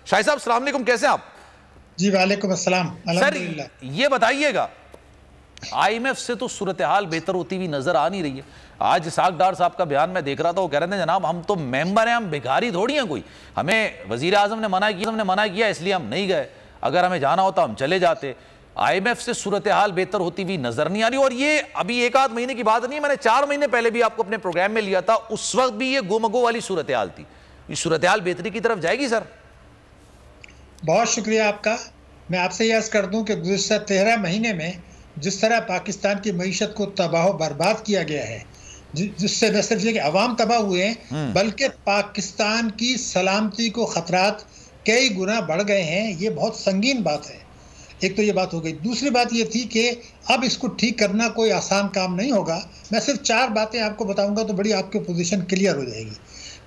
शाहिद साहब अस्सलाम वालेकुम, कैसे हैं आप? जी वालेकुम अस्सलाम। सर ये बताइएगा, IMF से तो सूरत हाल बेहतर होती हुई नजर आ नहीं रही है। आज इसाक डार साहब का बयान मैं देख रहा था, वो कह रहे थे जनाब हम तो मेंबर हैं, हम भिखारी थोड़ी हैं कोई, हमें वजीर आजम ने मना किया इसलिए हम नहीं गए, अगर हमें जाना होता हम चले जाते। IMF से सूरत हाल बेहतर होती हुई नजर नहीं आ रही। और ये अभी एक आध महीने की बात नहीं है, मैंने 4 महीने पहले भी आपको अपने प्रोग्राम में लिया था, उस वक्त भी ये गोमगो वाली सूरत हाल थी। ये सूरत हाल बेहतरी की तरफ जाएगी सर? बहुत शुक्रिया आपका। मैं आपसे यह अर्ज कर दूं कि गुज़िश्ता 13 महीने में जिस तरह पाकिस्तान की मईशत को तबाह बर्बाद किया गया है, जिससे न सिर्फ ये कि अवाम तबाह हुए हैं बल्कि पाकिस्तान की सलामती को खतरात कई गुना बढ़ गए हैं। ये बहुत संगीन बात है। एक तो ये बात हो गई। दूसरी बात ये थी कि अब इसको ठीक करना कोई आसान काम नहीं होगा। मैं सिर्फ 4 बातें आपको बताऊंगा तो बड़ी आपकी पोजीशन क्लियर हो जाएगी।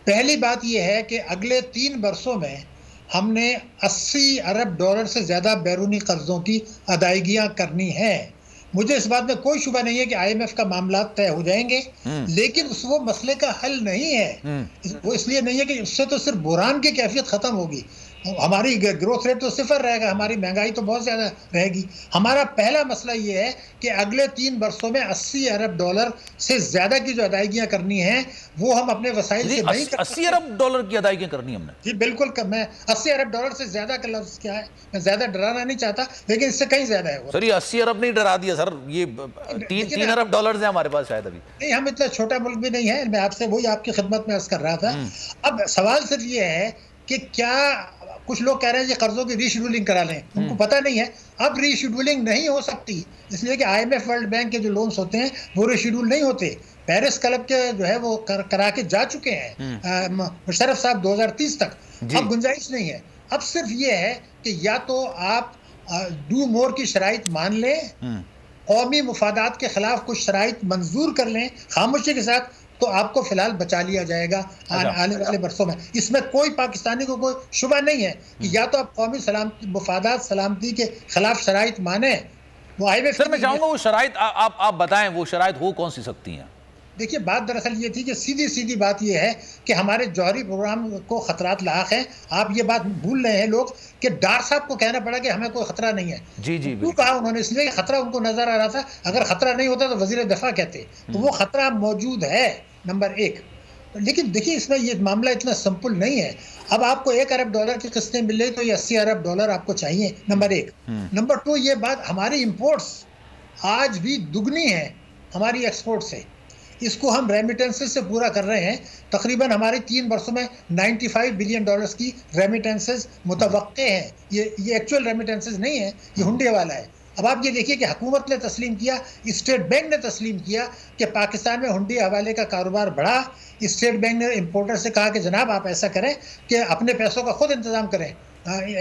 पहली बात यह है कि अगले 3 वर्षों में हमने 80 अरब डॉलर से ज़्यादा बैरूनी कर्जों की अदायगियाँ करनी है। मुझे इस बात में कोई शुबा नहीं है कि IMF का मामला तय हो जाएंगे, लेकिन वो मसले का हल नहीं है। वो इसलिए नहीं है कि उससे तो सिर्फ बुरान की कैफियत ख़त्म होगी, हमारी ग्रोथ रेट तो 0 रहेगा, हमारी महंगाई तो बहुत ज़्यादा रहेगी। हमारा पहला मसला ये है कि अगले 3 वर्षों में 80 अरब डॉलर से ज़्यादा की जो अदायगियाँ करनी है वो हम अपने वसाइल से नहीं कर 80 अरब डॉलर की अदायगियाँ करनी हमने? जी बिल्कुल। मैं 80 अरब डॉलर से ज़्यादा का लफ्ज़ क्या है, मैं ज़्यादा डराना नहीं चाहता, लेकिन इससे कहीं ज़्यादा है। सर ये 80 अरब नहीं डरा दिया सर, ये 3 अरब डॉलर है हमारे पास शायद अभी। नहीं, हम इतना छोटा मुल्क भी नहीं है। मैं आपसे वही आपकी खिदमत में अर्ज़ कर रहा था। अब सवाल सिर्फ ये है कि क्या कुछ लोग कह रहे हैं कि कर्जों की रीशेड्यूलिंग करा लें, उनको पता नहीं है अब रीशेड्यूलिंग नहीं हो सकती, इसलिए कि IMF वर्ल्ड बैंक के जो लोन्स होते हैं वो रीशेड्यूल नहीं होते। पेरिस क्लब के जो है वो करा के जा चुके हैं मुशर्रफ साहब 2030 तक। अब गुंजाइश नहीं है। अब सिर्फ ये है कि या तो आप डू मोर की शराइत मान लें, कौमी मुफादात के खिलाफ कुछ शराइत मंजूर कर लें खामोशी के साथ, तो आपको फिलहाल बचा लिया जाएगा आने वाले बरसों में। इसमें कोई पाकिस्तानी को कोई शुबा नहीं है कि या तो आप कौमी मुफादात सलामती के खिलाफ शराइत माने। वो IMF सर मैं चाहूंगा वो शराइत आप बताएं, वो शराइत हो कौन सी सकती हैं? देखिए बात दरअसल ये थी कि सीधी बात ये है कि हमारे जौहरी प्रोग्राम को खतरात लाक हैं। आप ये बात भूल रहे हैं लोग कि डार साहब को कहना पड़ा कि हमें कोई खतरा नहीं है। जी क्यों कहा उन्होंने? इसलिए खतरा उनको नजर आ रहा था। अगर खतरा नहीं होता तो वजीर दफा कहते। तो वो खतरा मौजूद है, नंबर 1। लेकिन देखिए इसमें ये मामला इतना सिंपल नहीं है। अब आपको 1 अरब डॉलर की किस्तें मिल रही तो ये 80 अरब डॉलर आपको चाहिए, नंबर 1। नंबर 2 ये बात, हमारी इंपोर्ट्स आज भी दुगनी है हमारी एक्सपोर्ट से। इसको हम रेमिटेंसेस से पूरा कर रहे हैं। तकरीबन हमारे 3 वर्षों में 95 बिलियन डॉलर्स की रेमिटेंसेस मुतवक्के हैं। ये एक्चुअल रेमिटेंसेस नहीं है, ये हुंडे वाला है। अब आप ये देखिए कि हुकूमत ने तस्लीम किया, स्टेट बैंक ने तस्लीम किया कि पाकिस्तान में हुंडी हवाले का कारोबार बढ़ा। स्टेट बैंक ने इंपोर्टर से कहा कि जनाब आप ऐसा करें कि अपने पैसों का खुद इंतजाम करें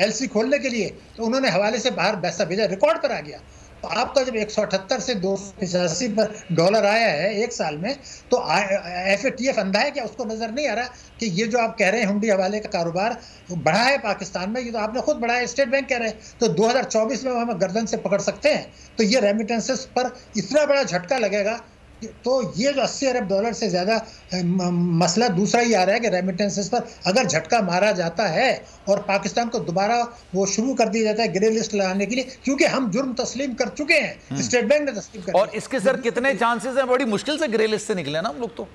LC खोलने के लिए, तो उन्होंने हवाले से बाहर पैसा भेजा, रिकॉर्ड पर आ गया। तो आपका जब 178 से 285 पर डॉलर आया है 1 साल में, तो FATF अंधा है क्या? उसको नजर नहीं आ रहा कि ये जो आप कह रहे हैं हुंडी हवाले का कारोबार बढ़ा है पाकिस्तान में, ये तो आपने खुद बढ़ाया, स्टेट बैंक कह रहे हैं। तो 2024 में हम गर्दन से पकड़ सकते हैं। तो ये रेमिटेंसेस पर इतना बड़ा झटका लगेगा। तो ये जो 80 अरब डॉलर से ज़्यादा मसला दूसरा ही आ रहा है कि रेमिटेंसेस पर अगर झटका मारा जाता है और पाकिस्तान को दोबारा वो शुरू कर दिया जाता है ग्रे लिस्ट लगाने के लिए, क्योंकि हम जुर्म तस्लीम कर चुके हैं, स्टेट बैंक ने तस्लीम कर। और इसके सर कितने चांसेस हैं? बड़ी मुश्किल से ग्रे लिस्ट से निकले ना हम लोग तो।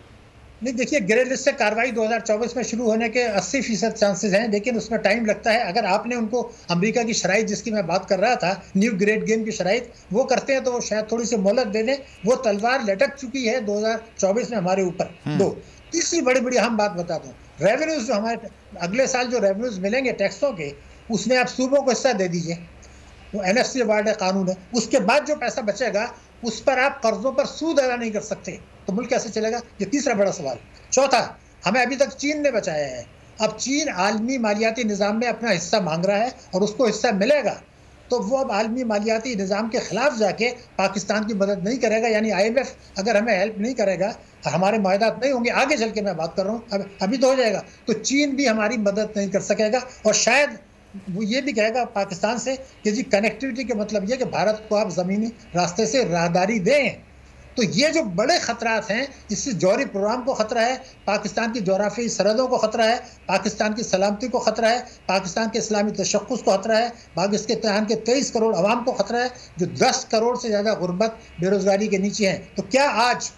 नहीं देखिए, ग्रे लिस्ट से कार्रवाई 2024 में शुरू होने के 80% चांसेस हैं, लेकिन उसमें टाइम लगता है। अगर आपने उनको अमेरिका की शराइत जिसकी मैं बात कर रहा था, न्यू ग्रेड गेम की शराइत, वो करते हैं तो वो शायद थोड़ी सी मोहलत दे दें। वो तलवार लटक चुकी है 2024 में हमारे ऊपर। 2 तीसरी बड़ी अहम बात बता दूं, रेवेन्यूज जो हमारे अगले साल जो रेवेन्यूज मिलेंगे टैक्सों के, उसमें आप सूबों को हिस्सा दे दीजिए, वो NFC अवार्ड है, कानून है। उसके बाद जो पैसा बचेगा उस पर आप कर्जों पर सूद अदा नहीं कर सकते, तो मुल्क कैसे चलेगा? ये तीसरा बड़ा सवाल। चौथा, हमें अभी तक चीन ने बचाया है। अब चीन आलमी मालियाती निज़ाम में अपना हिस्सा मांग रहा है और उसको हिस्सा मिलेगा, तो वो अब आलमी मालियाती निज़ाम के खिलाफ जाके पाकिस्तान की मदद नहीं करेगा। यानी IMF अगर हमें हेल्प नहीं करेगा, हमारे मुआहदात नहीं होंगे, आगे चल के मैं बात कर रहा हूँ, अभी तो हो जाएगा, तो चीन भी हमारी मदद नहीं कर सकेगा। और शायद वो ये भी कहेगा पाकिस्तान से कि जी कनेक्टिविटी का मतलब ये कि भारत को आप ज़मीनी रास्ते से राहदारी दें। तो ये जो बड़े खतरात हैं, इससे जौहरी प्रोग्राम को खतरा है, पाकिस्तान की जोग्राफी सरहदों को खतरा है, पाकिस्तान की सलामती को खतरा है, पाकिस्तान के इस्लामी तशक्कुस को खतरा है, पाकिस्तान के 23 करोड़ अवाम को खतरा है जो 10 करोड़ से ज़्यादा गुर्बत बेरोजगारी के नीचे हैं। तो क्या आज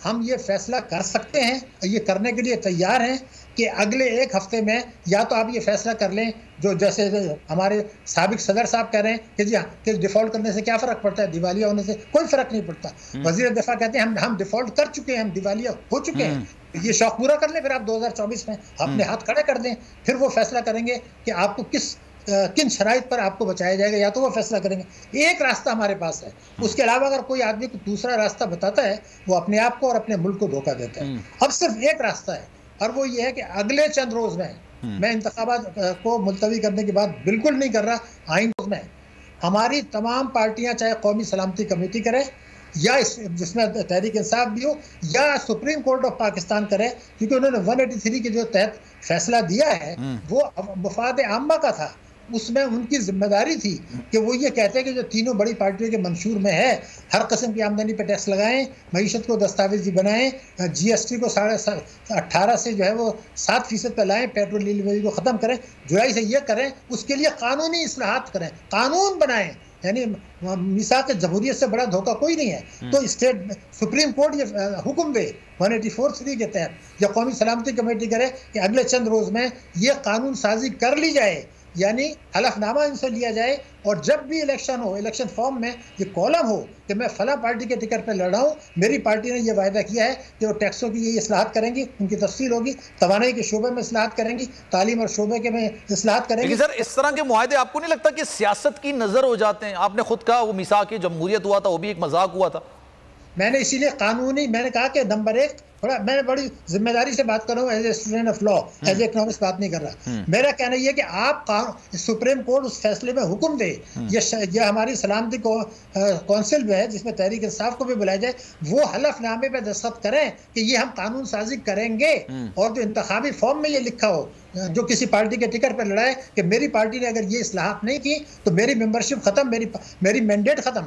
हम ये फैसला कर सकते हैं, ये करने के लिए तैयार हैं कि अगले एक हफ्ते में या तो आप ये फैसला कर लें जो जैसे हमारे साबिक सदर साहब कह रहे हैं कि जी हाँ, कि डिफ़ॉल्ट करने से क्या फ़र्क पड़ता है, दिवालिया होने से कोई फ़र्क नहीं पड़ता। वज़ीर दिफ़ा कहते हैं हम डिफ़ॉल्ट कर चुके हैं, हम दिवालिया हो चुके हैं, ये शौक पूरा कर लें, फिर आप 2024 में अपने हाथ खड़े कर दें, फिर वो फैसला करेंगे कि आपको किन शराइत पर आपको बचाया जाएगा, या तो वो फैसला करेंगे। एक रास्ता हमारे पास है, उसके अलावा अगर कोई आदमी को दूसरा रास्ता बताता है वो अपने आप को और अपने मुल्क को धोखा देता है। अब सिर्फ एक रास्ता है और वो ये है कि अगले चंद रोज में, मैं इंतखाबात को मुलतवी करने की बात बिल्कुल नहीं कर रहा, आइन में हमारी तमाम पार्टियां चाहे कौमी सलामती कमेटी करे या जिसमें तहरीक इंसाफ भी हो या सुप्रीम कोर्ट ऑफ पाकिस्तान करे, क्योंकि उन्होंने 183 के जो तहत फैसला दिया है वो मफाद आम्मा का था, उसमें उनकी जिम्मेदारी थी कि वो ये कहते हैं कि जो तीनों बड़ी पार्टियों के मंशूर में है हर किस्म की आमदनी पर टैक्स लगाएं, मईशत को दस्तावेजी बनाएं, GST को 18.5 से जो है वो 7% पर लाएं, पेट्रोल डीजल को ख़त्म करें, जुलाई से ये करें, उसके लिए कानूनी इस्लाहात करें, कानून बनाएं। यानी मिसाक जमहूरियत से बड़ा धोखा कोई नहीं है। तो स्टेट सुप्रीम कोर्ट ये हुक्म दे 184(3) के तहत या कौमी सलामती कमेटी करे कि अगले चंद रोज़ में ये कानून साजी कर ली जाए, यानी हलफनामा इनसे लिया जाए और जब भी इलेक्शन हो, इलेक्शन फॉर्म में ये कॉलम हो कि मैं फला पार्टी के टिकट पर लड़ रहा हूँ, मेरी पार्टी ने ये वायदा किया है कि वो टैक्सों की ये इस्लाहात करेंगी, उनकी तफसील होगी, तवानाई के शोबे में इस्लाहात करेंगी, तालीम और शोबे के में इस्लाहात करेंगी। सर, इस तरह के मुआहदे आपको नहीं लगता कि सियासत की नज़र हो जाते हैं? आपने खुद कहा वो मिसाक जमहूरियत हुआ था, वो भी एक मजाक हुआ था। मैंने इसीलिए कानूनी, मैंने कहा कि नंबर एक, थोड़ा मैं बड़ी जिम्मेदारी से बात कर रहा हूँ as a student of law, as a economist बात नहीं कर रहा। मेरा कहना यह है कि आप सुप्रीम कोर्ट उस फैसले में हुक्म दे, ये हमारी सलामती को कौंसिल में है जिसमें तहरीक इंसाफ को भी बुलाया जाए, वो हलफनामे पे दस्तखत करें कि ये हम कानून साजी करेंगे, और जो इंतखाबी फॉर्म में ये लिखा हो जो किसी पार्टी के टिकट पर लड़ाए कि मेरी पार्टी ने अगर ये इस्लाहात नहीं की तो मेरी मेंबरशिप खत्म, मेरी मैंडेट खत्म,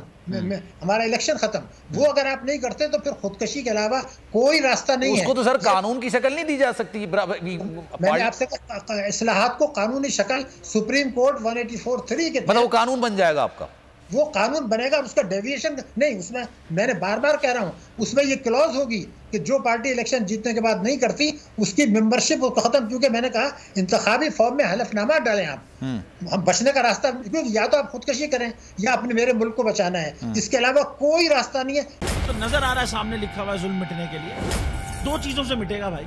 हमारा इलेक्शन खत्म। वो अगर आप नहीं करते तो फिर खुदकशी के अलावा कोई रास्ता नहीं है। उसको तो सर कानून की शक्ल नहीं दी जा सकती। मैंने आपसे कहा इस्लाहात को कानूनी शक्ल सुप्रीम कोर्ट 184(3) के, मतलब वो कानून बन जाएगा आपका, वो कानून बनेगा, उसका डेविएशन नहीं। उसमें मैंने बार बार कह रहा हूँ, उसमें ये क्लॉज होगी कि जो पार्टी इलेक्शन जीतने के बाद नहीं करती उसकी मेंबरशिप खत्म, क्योंकि मैंने कहा इंतखाबी फॉर्म में हलफनामा डालें आप, हम बचने का रास्ता, क्योंकि या तो आप खुदकशी करें या अपने मेरे मुल्क को बचाना है, इसके अलावा कोई रास्ता नहीं है। तो नजर आ रहा है सामने लिखा हुआ है जुल्म मिटने के लिए 2 चीजों से मिटेगा भाई।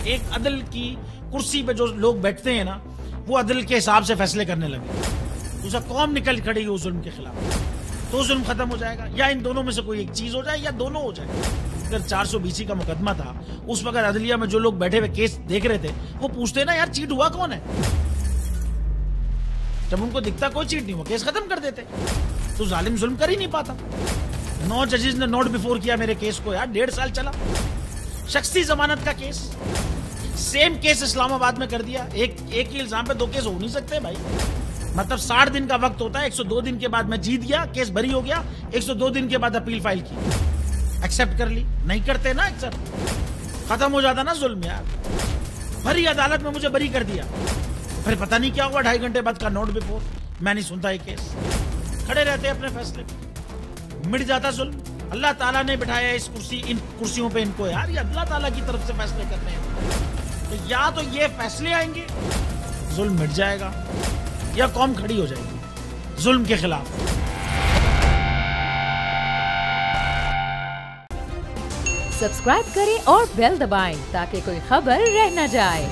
एक, अदल की कुर्सी पे जो लोग बैठते हैं ना वो अदल के हिसाब से फैसले करने लगे, दूसरा कौम निकल खड़ी उस जुल्म के खिलाफ, तो जुल्म खत्म हो जाएगा। या इन दोनों में से कोई एक चीज हो जाए या दोनों हो जाए। अगर 420 का मुकदमा था उस वक्त अदलिया में जो लोग बैठे हुए केस देख रहे थे वो पूछते ना यार चीट हुआ कौन है, जब उनको दिखता कोई चीट नहीं हुआ केस खत्म कर देते। तो जालिम जुल्म कर ही नहीं पाता। 9 जजेस ने नोट बिफोर किया मेरे केस को यार, 1.5 साल चला। शख्सी जमानत का केस, सेम केस इस्लामाबाद में कर दिया। एक ही इल्जाम पे 2 केस हो नहीं सकते भाई। मतलब 60 दिन का वक्त होता है, 102 दिन के बाद मैं जीत गया, केस बरी हो गया, 102 दिन के बाद अपील फाइल की, एक्सेप्ट कर ली। नहीं करते ना एक्सेप्ट, खत्म हो जाता ना जुल्म यार। भरी अदालत में मुझे बरी कर दिया, फिर पता नहीं क्या हुआ 2.5 घंटे बाद का नोट बिफोर, मैं नहीं सुनता ये केस, खड़े रहते अपने फैसले पे, मिट जाता जुल्म। अल्लाह ताला ने बिठाया इन कुर्सियों पे इनको यार, ये अल्लाह ताला की तरफ से फैसले करने हैं। तो या तो ये फैसले आएंगे जुल्म मिट जाएगा, या कौम खड़ी हो जाएगी जुल्म के खिलाफ। सब्सक्राइब करें और बेल दबाएं ताकि कोई खबर रह न जाए।